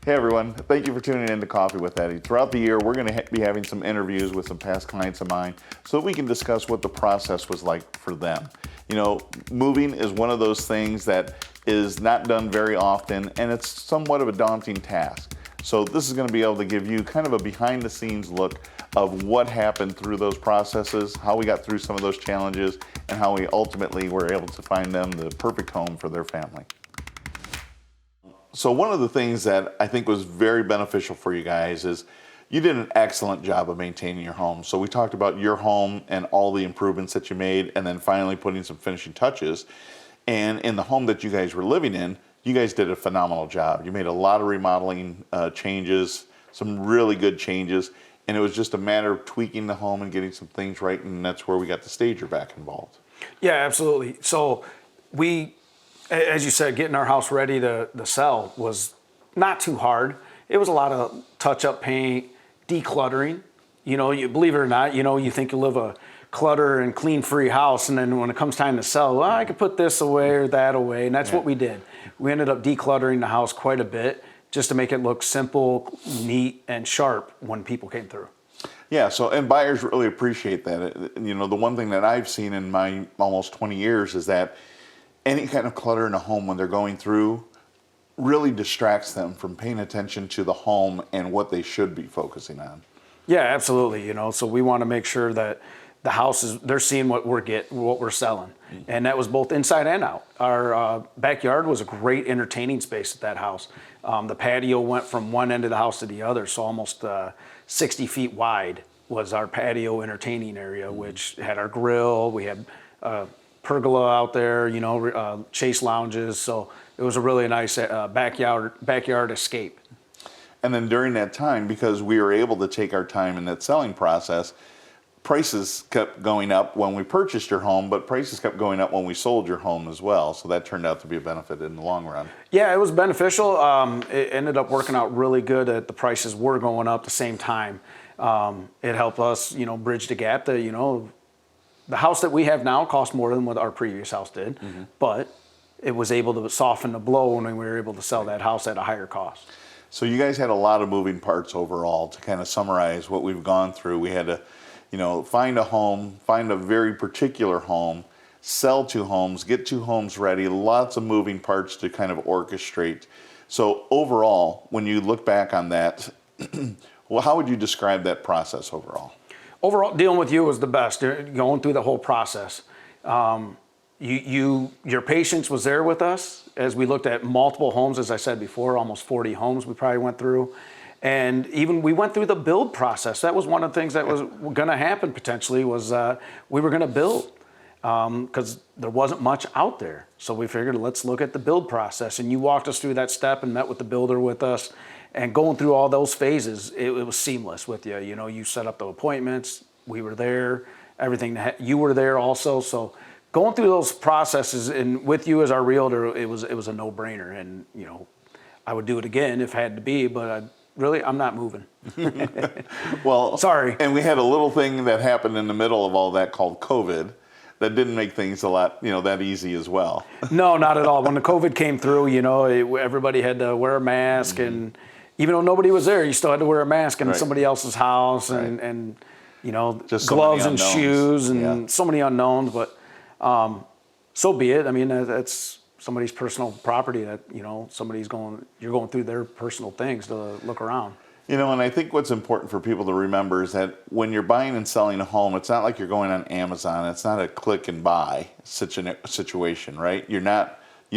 Hey everyone, thank you for tuning in to Coffee with Eddie. Throughout the year, we're going to be having some interviews with some past clients of mine so that we can discuss what the process was like for them. You know, moving is one of those things that is not done very often, and it's somewhat of a daunting task. So this is going to be able to give you kind of a behind the scenes look of what happened through those processes, how we got through some of those challenges, and how we ultimately were able to find them the perfect home for their family. So one of the things that I think was very beneficial for you guys is you did an excellent job of maintaining your home. So we talked about your home and all the improvements that you made, and then finally putting some finishing touches. And in the home that you guys were living in, you guys did a phenomenal job. You made a lot of remodeling changes, some really good changes, and it was just a matter of tweaking the home and getting some things right, and that's where we got the stager back involved. Yeah, absolutely. So we, as you said, getting our house ready to sell was not too hard. It was a lot of touch-up paint, decluttering. You know, you believe it or not, you know, you think you live a clutter and clean-free house, and then when it comes time to sell, well, I could put this away or that away, and that's what we did. We ended up decluttering the house quite a bit just to make it look simple, neat, and sharp when people came through. Yeah, so, and buyers really appreciate that. You know, the one thing that I've seen in my almost 20 years is that any kind of clutter in a home when they're going through really distracts them from paying attention to the home and what they should be focusing on. Yeah, absolutely. You know, so we want to make sure that the house is, they're seeing what we're selling. And that was both inside and out. Our backyard was a great entertaining space at that house. The patio went from one end of the house to the other, so almost 60 feet wide was our patio entertaining area, which had our grill, we had pergola out there, you know, chase lounges. So it was a really nice backyard escape. And then during that time, because we were able to take our time in that selling process, prices kept going up when we purchased your home, but prices kept going up when we sold your home as well. So that turned out to be a benefit in the long run. Yeah, it was beneficial. It ended up working out really good that the prices were going up at the same time. It helped us, you know, bridge the gap that, you know, the house that we have now cost more than what our previous house did, but it was able to soften the blow when we were able to sell that house at a higher cost. So you guys had a lot of moving parts overall. To kind of summarize what we've gone through, we had to, you know, find a home, find a very particular home, sell 2 homes, get 2 homes ready, lots of moving parts to kind of orchestrate. So overall, when you look back on that, well, how would you describe that process overall? Overall, dealing with you was the best, going through the whole process. Your patience was there with us as we looked at multiple homes, as I said before, almost 40 homes we probably went through. And even we went through the build process. That was one of the things that was going to happen potentially was we were going to build because there wasn't much out there. So we figured let's look at the build process. And you walked us through that step and met with the builder with us. And going through all those phases, it was seamless with you. You know, you set up the appointments, we were there, everything, you were there also. So going through those processes and with you as our realtor, it was a no-brainer. And, you know, I would do it again if it had to be, but I'm not moving. Well, sorry. And we had a little thing that happened in the middle of all that called COVID that didn't make things a lot, you know, that easy as well. No, not at all. When the COVID came through, you know, everybody had to wear a mask, and even though nobody was there, you still had to wear a mask in somebody else's house, and you know, just gloves and shoes and so many unknowns. But so be it. I mean, that's somebody's personal property that, you know, you're going through their personal things to look around. You know, and I think what's important for people to remember is that when you're buying and selling a home, it's not like you're going on Amazon. It's not a click and buy situation, right? You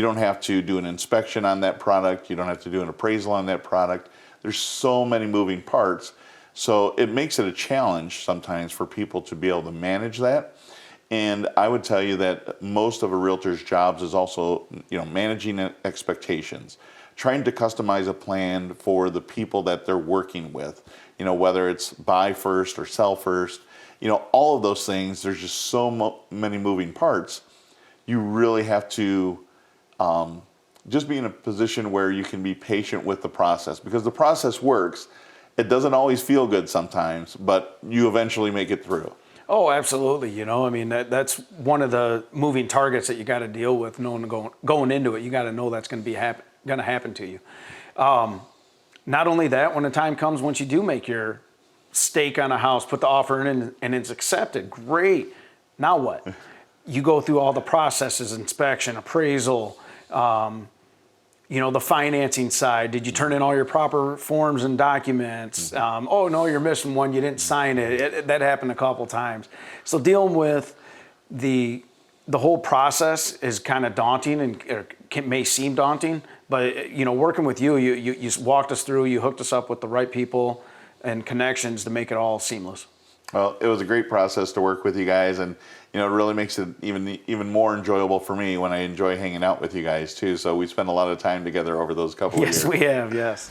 don't have to do an inspection on that product. You don't have to do an appraisal on that product. There's so many moving parts. So it makes it a challenge sometimes for people to be able to manage that. And I would tell you that most of a realtor's jobs is also, you know, managing expectations, trying to customize a plan for the people that they're working with, you know, whether it's buy first or sell first, you know, all of those things. There's just so many moving parts. You really have to just be in a position where you can be patient with the process, because the process works. It doesn't always feel good sometimes, but you eventually make it through. Oh, absolutely. You know, I mean, that's one of the moving targets that you got to deal with. Going into it, you got to know that's going to happen to you. not only that, when the time comes, once you do make your stake on a house, put the offer in and it's accepted, great. Now what? You go through all the processes, inspection, appraisal, the financing side. Did you turn in all your proper forms and documents? Oh no, you're missing one. You didn't sign it. That happened a couple times. So dealing with the whole process is kind of daunting and may seem daunting, but working with you walked us through, you hooked us up with the right people and connections to make it all seamless. Well, it was a great process to work with you guys, and it really makes it even more enjoyable for me when I enjoy hanging out with you guys too. So we spent a lot of time together over those couple of years. Yes, we have. Yes.